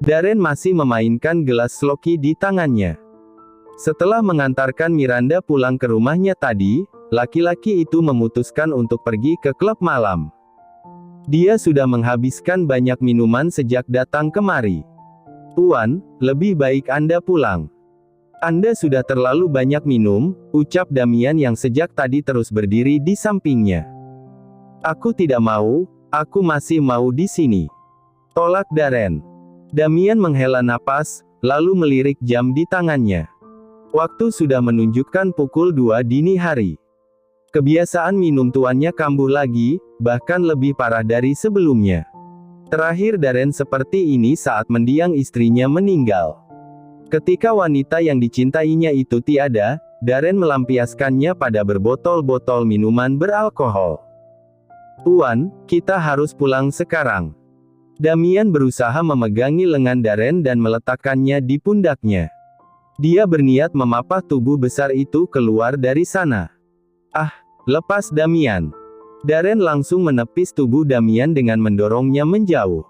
Darren masih memainkan gelas sloki di tangannya. Setelah mengantarkan Miranda pulang ke rumahnya tadi, laki-laki itu memutuskan untuk pergi ke klub malam. Dia sudah menghabiskan banyak minuman sejak datang kemari. "Tuan, lebih baik Anda pulang. Anda sudah terlalu banyak minum," ucap Damian yang sejak tadi terus berdiri di sampingnya. "Aku tidak mau, aku masih mau di sini," tolak Darren. Damian menghela napas, lalu melirik jam di tangannya. Waktu sudah menunjukkan pukul 2 dini hari. Kebiasaan minum tuannya kambuh lagi, bahkan lebih parah dari sebelumnya. Terakhir Darren seperti ini saat mendiang istrinya meninggal. Ketika wanita yang dicintainya itu tiada, Darren melampiaskannya pada berbotol-botol minuman beralkohol. "Tuan, kita harus pulang sekarang." Damian berusaha memegangi lengan Darren dan meletakkannya di pundaknya. Dia berniat memapah tubuh besar itu keluar dari sana. "Ah, lepas Damian." Darren langsung menepis tubuh Damian dengan mendorongnya menjauh.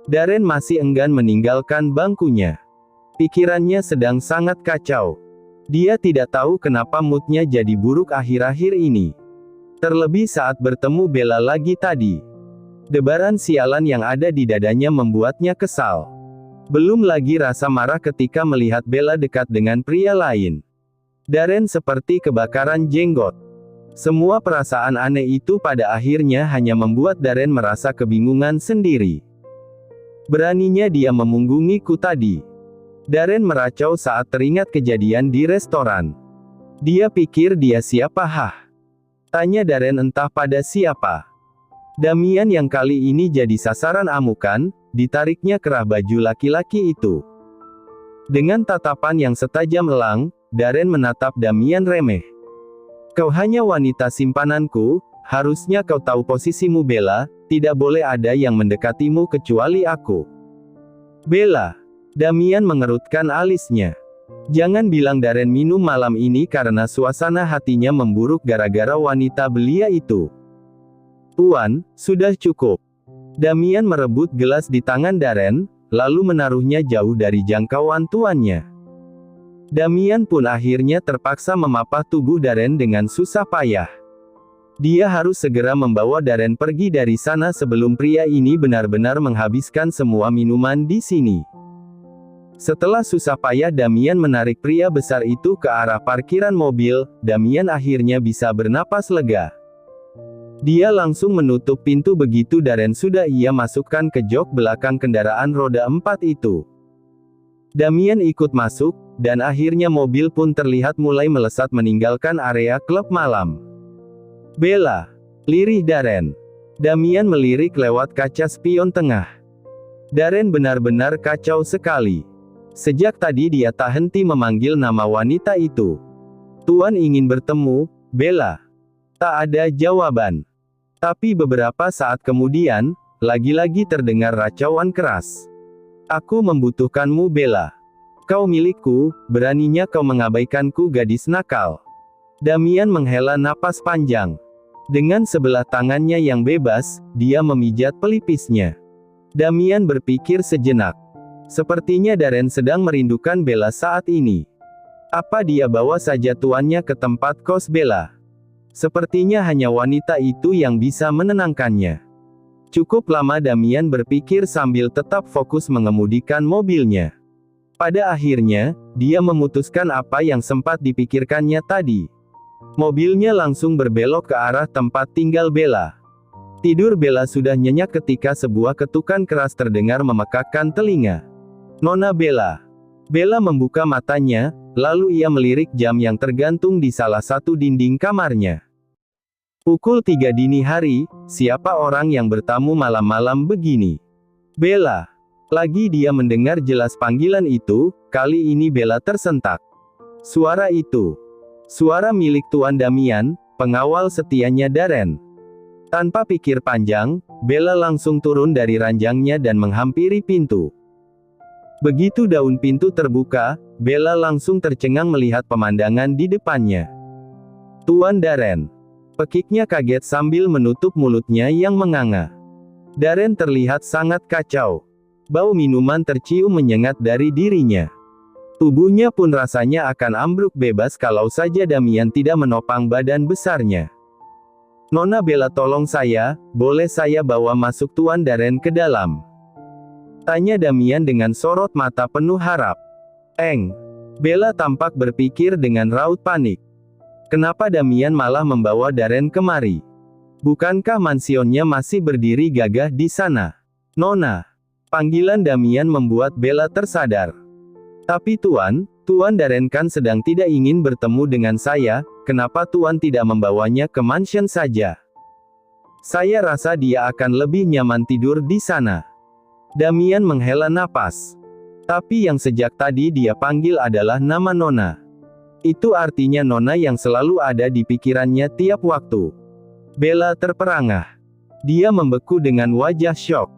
Darren masih enggan meninggalkan bangkunya. Pikirannya sedang sangat kacau. Dia tidak tahu kenapa moodnya jadi buruk akhir-akhir ini. Terlebih saat bertemu Bella lagi tadi. Debaran sialan yang ada di dadanya membuatnya kesal. Belum lagi rasa marah ketika melihat Bella dekat dengan pria lain. Darren seperti kebakaran jenggot. Semua perasaan aneh itu pada akhirnya hanya membuat Darren merasa kebingungan sendiri. Beraninya dia memunggungiku tadi. Darren meracau saat teringat kejadian di restoran. Dia pikir dia siapa? Tanya Darren entah pada siapa. Damian yang kali ini jadi sasaran amukan, ditariknya kerah baju laki-laki itu. Dengan tatapan yang setajam elang, Darren menatap Damian remeh. "Kau hanya wanita simpananku, harusnya kau tahu posisimu Bella, tidak boleh ada yang mendekatimu kecuali aku." "Bella." Damian mengerutkan alisnya. Jangan bilang Darren minum malam ini karena suasana hatinya memburuk gara-gara wanita belia itu. "Tuan, sudah cukup." Damian merebut gelas di tangan Darren, lalu menaruhnya jauh dari jangkauan tuannya. Damian pun akhirnya terpaksa memapah tubuh Darren dengan susah payah. Dia harus segera membawa Darren pergi dari sana sebelum pria ini benar-benar menghabiskan semua minuman di sini. Setelah susah payah Damian menarik pria besar itu ke arah parkiran mobil, Damian akhirnya bisa bernapas lega. Dia langsung menutup pintu begitu Darren sudah ia masukkan ke jok belakang kendaraan roda 4 itu. Damian ikut masuk, dan akhirnya mobil pun terlihat mulai melesat meninggalkan area klub malam. "Bella!" lirih Darren. Damian melirik lewat kaca spion tengah. Darren benar-benar kacau sekali. Sejak tadi dia tak henti memanggil nama wanita itu. "Tuan ingin bertemu, Bella." Tak ada jawaban. Tapi beberapa saat kemudian, lagi-lagi terdengar racauan keras. "Aku membutuhkanmu Bella. Kau milikku, beraninya kau mengabaikanku gadis nakal." Damian menghela napas panjang. Dengan sebelah tangannya yang bebas, dia memijat pelipisnya. Damian berpikir sejenak. Sepertinya Darren sedang merindukan Bella saat ini. Apa dia bawa saja tuannya ke tempat kos Bella? Sepertinya hanya wanita itu yang bisa menenangkannya. Cukup lama Damian berpikir sambil tetap fokus mengemudikan mobilnya. Pada akhirnya, dia memutuskan apa yang sempat dipikirkannya tadi. Mobilnya langsung berbelok ke arah tempat tinggal Bella. Tidur Bella sudah nyenyak ketika sebuah ketukan keras terdengar memekakkan telinga. "Nona Bella." Bella membuka matanya, lalu ia melirik jam yang tergantung di salah satu dinding kamarnya. Pukul 3 dini hari, siapa orang yang bertamu malam-malam begini? "Bella." Lagi dia mendengar jelas panggilan itu, kali ini Bella tersentak. Suara itu. Suara milik Tuan Damian, pengawal setianya Darren. Tanpa pikir panjang, Bella langsung turun dari ranjangnya dan menghampiri pintu. Begitu daun pintu terbuka, Bella langsung tercengang melihat pemandangan di depannya. "Tuan Darren." Pekiknya kaget sambil menutup mulutnya yang menganga. Darren terlihat sangat kacau. Bau minuman tercium menyengat dari dirinya. Tubuhnya pun rasanya akan ambruk bebas kalau saja Damian tidak menopang badan besarnya. "Nona Bella, tolong saya, boleh saya bawa masuk Tuan Darren ke dalam?" tanya Damian dengan sorot mata penuh harap. Bella tampak berpikir dengan raut panik. Kenapa Damian malah membawa Darren kemari? Bukankah mansionnya masih berdiri gagah di sana? "Nona." Panggilan Damian membuat Bella tersadar. "Tapi Tuan Darren kan sedang tidak ingin bertemu dengan saya, kenapa Tuan tidak membawanya ke mansion saja? Saya rasa dia akan lebih nyaman tidur di sana." Damian menghela napas. Tapi yang sejak tadi dia panggil adalah nama Nona. Itu artinya Nona yang selalu ada di pikirannya tiap waktu. Bella terperangah. Dia membeku dengan wajah syok.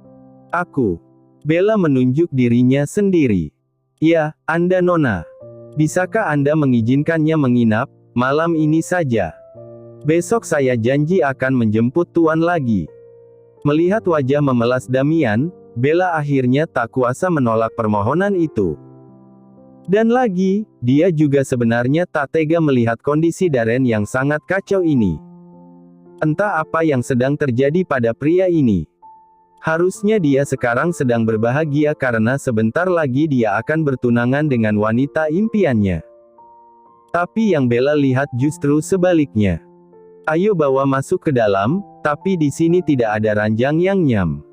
"Aku." Bella menunjuk dirinya sendiri. "Ya, Anda Nona. Bisakah Anda mengizinkannya menginap malam ini saja? Besok saya janji akan menjemput Tuan lagi." Melihat wajah memelas Damian, Bella akhirnya tak kuasa menolak permohonan itu. Dan lagi, dia juga sebenarnya tak tega melihat kondisi Darren yang sangat kacau ini. Entah apa yang sedang terjadi pada pria ini. Harusnya dia sekarang sedang berbahagia karena sebentar lagi dia akan bertunangan dengan wanita impiannya. Tapi yang Bella lihat justru sebaliknya. "Ayo bawa masuk ke dalam, tapi di sini tidak ada ranjang yang nyam."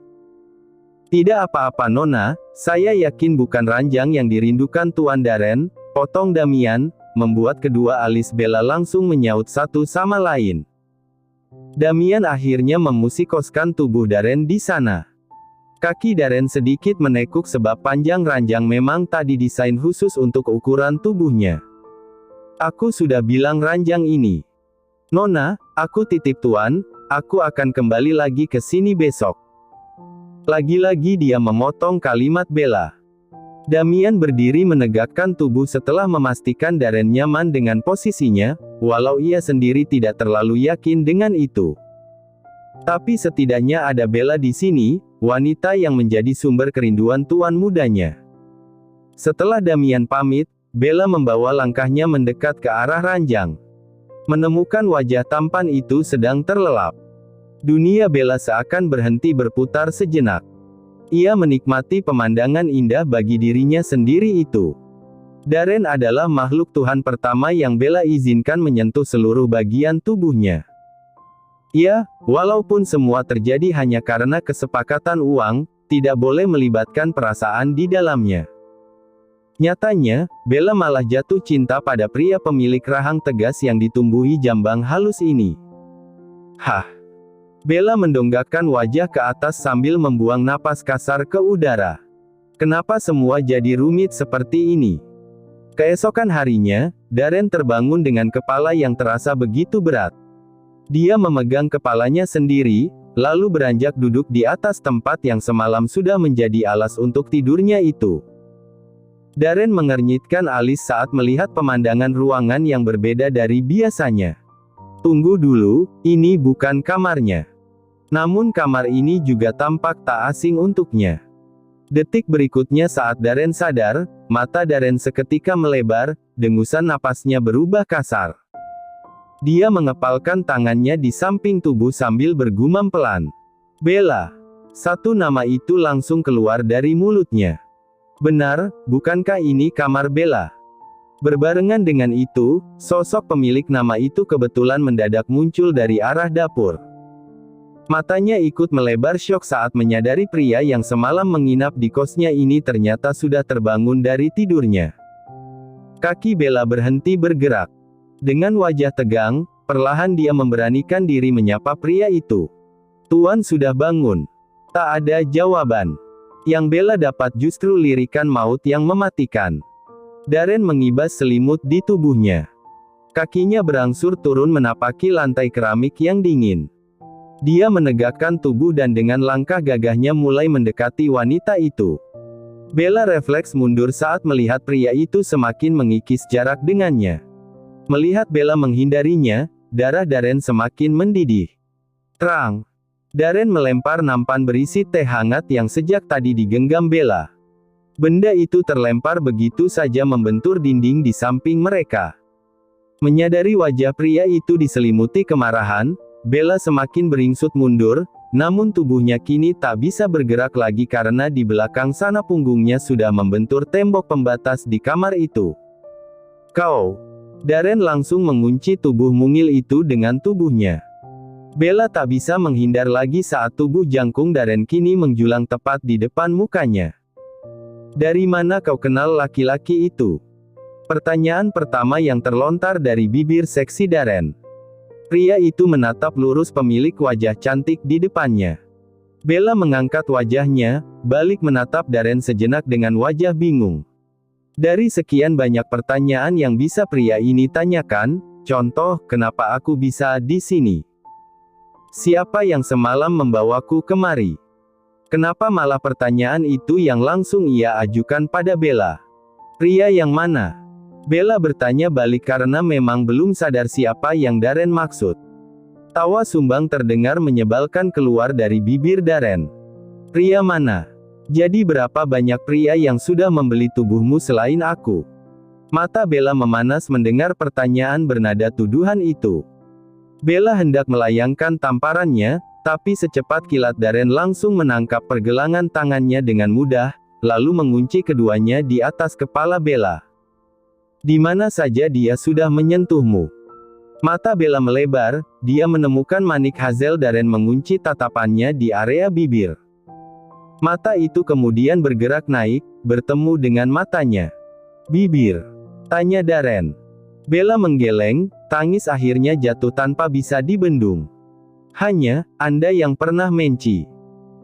"Tidak apa-apa Nona, saya yakin bukan ranjang yang dirindukan Tuan Darren," potong Damian, membuat kedua alis Bella langsung menyaut satu sama lain. Damian akhirnya memusikoskan tubuh Darren di sana. Kaki Darren sedikit menekuk sebab panjang ranjang memang tak didesain khusus untuk ukuran tubuhnya. "Aku sudah bilang ranjang ini. Nona, aku titip Tuan, aku akan kembali lagi ke sini besok." Lagi-lagi dia memotong kalimat Bella. Damian berdiri menegakkan tubuh setelah memastikan Darren nyaman dengan posisinya, walau ia sendiri tidak terlalu yakin dengan itu. Tapi setidaknya ada Bella di sini, wanita yang menjadi sumber kerinduan tuan mudanya. Setelah Damian pamit, Bella membawa langkahnya mendekat ke arah ranjang. Menemukan wajah tampan itu sedang terlelap. Dunia Bella seakan berhenti berputar sejenak. Ia menikmati pemandangan indah bagi dirinya sendiri itu. Darren adalah makhluk Tuhan pertama yang Bella izinkan menyentuh seluruh bagian tubuhnya. Ya, walaupun semua terjadi hanya karena kesepakatan uang, tidak boleh melibatkan perasaan di dalamnya. Nyatanya, Bella malah jatuh cinta pada pria pemilik rahang tegas yang ditumbuhi jambang halus ini. Hah! Bella mendongakkan wajah ke atas sambil membuang napas kasar ke udara. Kenapa semua jadi rumit seperti ini? Keesokan harinya, Darren terbangun dengan kepala yang terasa begitu berat. Dia memegang kepalanya sendiri, lalu beranjak duduk di atas tempat yang semalam sudah menjadi alas untuk tidurnya itu. Darren mengernyitkan alis saat melihat pemandangan ruangan yang berbeda dari biasanya. Tunggu dulu, ini bukan kamarnya. Namun kamar ini juga tampak tak asing untuknya. Detik berikutnya saat Darren sadar, mata Darren seketika melebar, dengusan napasnya berubah kasar. Dia mengepalkan tangannya di samping tubuh sambil bergumam pelan. Bella. Satu nama itu langsung keluar dari mulutnya. Benar, bukankah ini kamar Bella? Berbarengan dengan itu, sosok pemilik nama itu kebetulan mendadak muncul dari arah dapur. Matanya ikut melebar syok saat menyadari pria yang semalam menginap di kosnya ini ternyata sudah terbangun dari tidurnya. Kaki Bella berhenti bergerak. Dengan wajah tegang, perlahan dia memberanikan diri menyapa pria itu. Tuan sudah bangun. Tak ada jawaban. Yang Bella dapat justru lirikan maut yang mematikan. Darren mengibas selimut di tubuhnya. Kakinya berangsur turun menapaki lantai keramik yang dingin. Dia menegakkan tubuh dan dengan langkah gagahnya mulai mendekati wanita itu. Bella refleks mundur saat melihat pria itu semakin mengikis jarak dengannya. Melihat Bella menghindarinya, darah Darren semakin mendidih. Terang. Darren melempar nampan berisi teh hangat yang sejak tadi digenggam Bella. Benda itu terlempar begitu saja membentur dinding di samping mereka. Menyadari wajah pria itu diselimuti kemarahan, Bella semakin beringsut mundur, namun tubuhnya kini tak bisa bergerak lagi karena di belakang sana punggungnya sudah membentur tembok pembatas di kamar itu. Kau! Darren langsung mengunci tubuh mungil itu dengan tubuhnya. Bella tak bisa menghindar lagi saat tubuh jangkung Darren kini menjulang tepat di depan mukanya. Dari mana kau kenal laki-laki itu? Pertanyaan pertama yang terlontar dari bibir seksi Darren. Pria itu menatap lurus pemilik wajah cantik di depannya. Bella mengangkat wajahnya, balik menatap Darren sejenak dengan wajah bingung. Dari sekian banyak pertanyaan yang bisa pria ini tanyakan, contoh, kenapa aku bisa di sini? Siapa yang semalam membawaku kemari? Kenapa malah pertanyaan itu yang langsung ia ajukan pada Bella? Pria yang mana? Bella bertanya balik karena memang belum sadar siapa yang Darren maksud. Tawa sumbang terdengar menyebalkan keluar dari bibir Darren. Pria mana? Jadi berapa banyak pria yang sudah membeli tubuhmu selain aku? Mata Bella memanas mendengar pertanyaan bernada tuduhan itu. Bella hendak melayangkan tamparannya, tapi secepat kilat Darren langsung menangkap pergelangan tangannya dengan mudah, lalu mengunci keduanya di atas kepala Bella. Di mana saja dia sudah menyentuhmu? Mata Bella melebar, dia menemukan manik Hazel Darren mengunci tatapannya di area bibir. Mata itu kemudian bergerak naik, bertemu dengan matanya. Bibir? Tanya Darren. Bella menggeleng, tangis akhirnya jatuh tanpa bisa dibendung. Hanya, Anda yang pernah menci.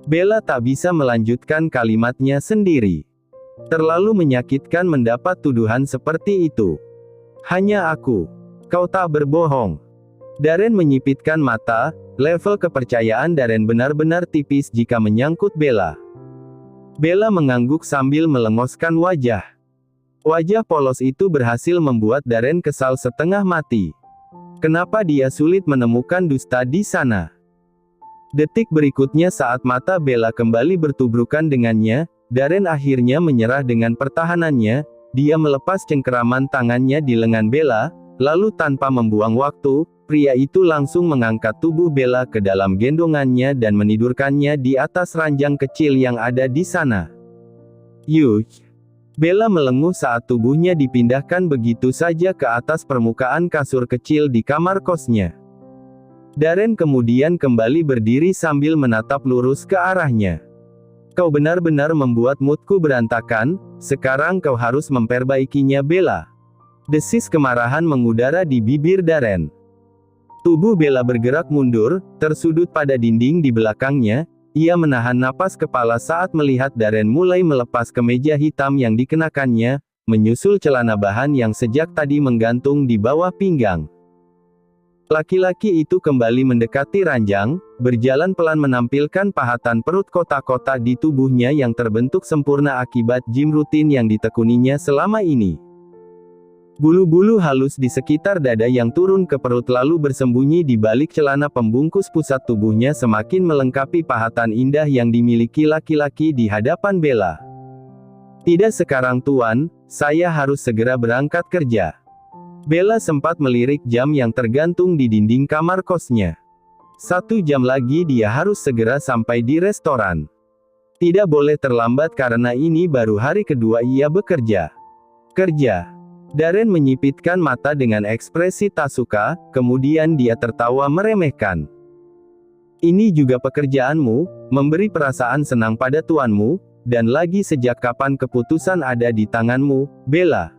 Bella tak bisa melanjutkan kalimatnya sendiri. Terlalu menyakitkan mendapat tuduhan seperti itu. Hanya aku. Kau tak berbohong. Darren menyipitkan mata, level kepercayaan Darren benar-benar tipis jika menyangkut Bella. Bella mengangguk sambil melengoskan wajah. Wajah polos itu berhasil membuat Darren kesal setengah mati. Kenapa dia sulit menemukan dusta di sana? Detik berikutnya saat mata Bella kembali bertubrukan dengannya, Darren akhirnya menyerah dengan pertahanannya, dia melepas cengkeraman tangannya di lengan Bella, lalu tanpa membuang waktu, pria itu langsung mengangkat tubuh Bella ke dalam gendongannya dan menidurkannya di atas ranjang kecil yang ada di sana. Yuh! Bella melenguh saat tubuhnya dipindahkan begitu saja ke atas permukaan kasur kecil di kamar kosnya. Darren kemudian kembali berdiri sambil menatap lurus ke arahnya. Kau benar-benar membuat moodku berantakan, sekarang kau harus memperbaikinya Bella. Desis kemarahan mengudara di bibir Darren. Tubuh Bella bergerak mundur, tersudut pada dinding di belakangnya, ia menahan napas kepala saat melihat Darren mulai melepas kemeja hitam yang dikenakannya, menyusul celana bahan yang sejak tadi menggantung di bawah pinggang. Laki-laki itu kembali mendekati ranjang, berjalan pelan menampilkan pahatan perut kotak-kotak di tubuhnya yang terbentuk sempurna akibat gym rutin yang ditekuninya selama ini. Bulu-bulu halus di sekitar dada yang turun ke perut lalu bersembunyi di balik celana pembungkus pusat tubuhnya semakin melengkapi pahatan indah yang dimiliki laki-laki di hadapan Bella. Tidak sekarang tuan, saya harus segera berangkat kerja. Bella sempat melirik jam yang tergantung di dinding kamar kosnya. 1 jam lagi dia harus segera sampai di restoran. Tidak boleh terlambat karena ini baru hari kedua ia bekerja. Kerja. Darren menyipitkan mata dengan ekspresi tak suka, kemudian dia tertawa meremehkan. Ini juga pekerjaanmu, memberi perasaan senang pada tuanmu, dan lagi sejak kapan keputusan ada di tanganmu, Bella?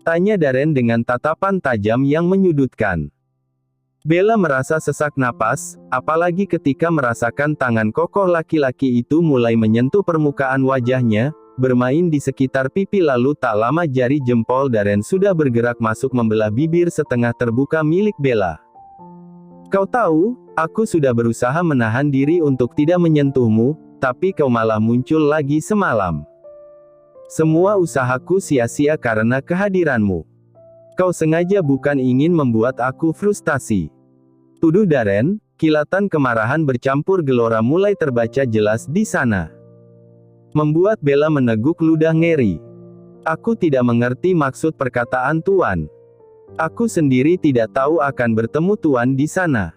Tanya Darren dengan tatapan tajam yang menyudutkan. Bella merasa sesak napas, apalagi ketika merasakan tangan kokoh laki-laki itu mulai menyentuh permukaan wajahnya, bermain di sekitar pipi lalu tak lama jari jempol Darren sudah bergerak masuk membelah bibir setengah terbuka milik Bella. Kau tahu, aku sudah berusaha menahan diri untuk tidak menyentuhmu, tapi kau malah muncul lagi semalam. Semua usahaku sia-sia karena kehadiranmu. Kau sengaja bukan ingin membuat aku frustasi. Tuduh Darren, kilatan kemarahan bercampur gelora mulai terbaca jelas di sana. Membuat Bella meneguk ludah ngeri. Aku tidak mengerti maksud perkataan Tuan. Aku sendiri tidak tahu akan bertemu Tuan di sana.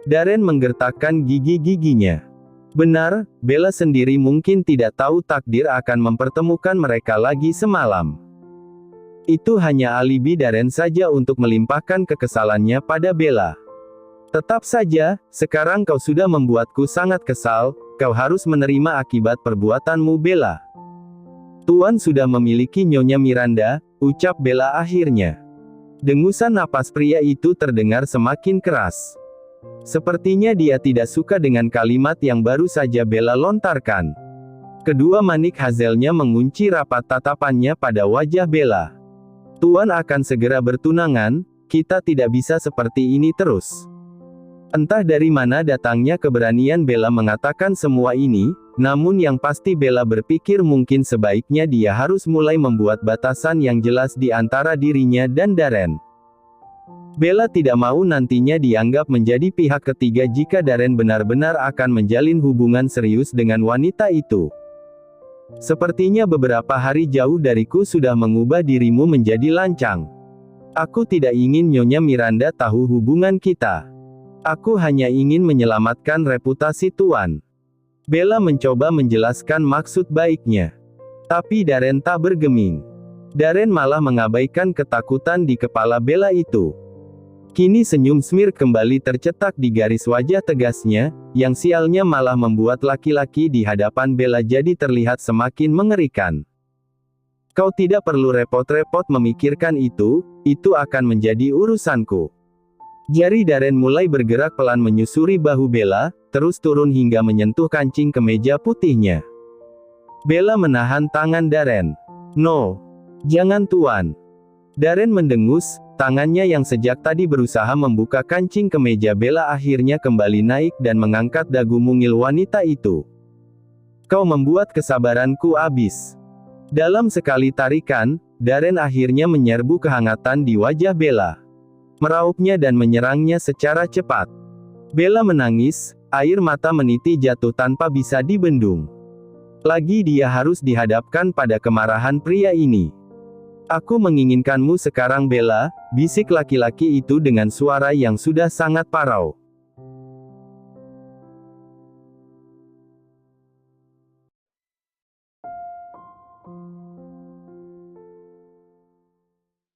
Darren menggertakkan gigi-giginya. Benar, Bella sendiri mungkin tidak tahu takdir akan mempertemukan mereka lagi semalam. Itu hanya alibi Darren saja untuk melimpahkan kekesalannya pada Bella. Tetap saja, sekarang kau sudah membuatku sangat kesal, kau harus menerima akibat perbuatanmu Bella. Tuan sudah memiliki Nyonya Miranda, ucap Bella akhirnya. Dengusan napas pria itu terdengar semakin keras. Sepertinya dia tidak suka dengan kalimat yang baru saja Bella lontarkan. Kedua manik hazelnya mengunci rapat tatapannya pada wajah Bella. Tuan akan segera bertunangan, kita tidak bisa seperti ini terus. Entah dari mana datangnya keberanian Bella mengatakan semua ini, namun yang pasti Bella berpikir mungkin sebaiknya dia harus mulai membuat batasan yang jelas di antara dirinya dan Darren. Bella tidak mau nantinya dianggap menjadi pihak ketiga jika Darren benar-benar akan menjalin hubungan serius dengan wanita itu. Sepertinya beberapa hari jauh dariku sudah mengubah dirimu menjadi lancang. Aku tidak ingin Nyonya Miranda tahu hubungan kita. Aku hanya ingin menyelamatkan reputasi Tuan. Bella mencoba menjelaskan maksud baiknya. Tapi Darren tak bergeming. Darren malah mengabaikan ketakutan di kepala Bella itu. Kini senyum smirk kembali tercetak di garis wajah tegasnya, yang sialnya malah membuat laki-laki di hadapan Bella jadi terlihat semakin mengerikan. Kau tidak perlu repot-repot memikirkan itu akan menjadi urusanku. Jari Darren mulai bergerak pelan menyusuri bahu Bella, terus turun hingga menyentuh kancing kemeja putihnya. Bella menahan tangan Darren. No. Jangan Tuan. Darren mendengus, tangannya yang sejak tadi berusaha membuka kancing kemeja Bella akhirnya kembali naik dan mengangkat dagu mungil wanita itu. Kau membuat kesabaranku habis. Dalam sekali tarikan, Darren akhirnya menyerbu kehangatan di wajah Bella. Meraupnya dan menyerangnya secara cepat. Bella menangis, air mata meniti jatuh tanpa bisa dibendung. Lagi dia harus dihadapkan pada kemarahan pria ini. Aku menginginkanmu sekarang Bella, bisik laki-laki itu dengan suara yang sudah sangat parau.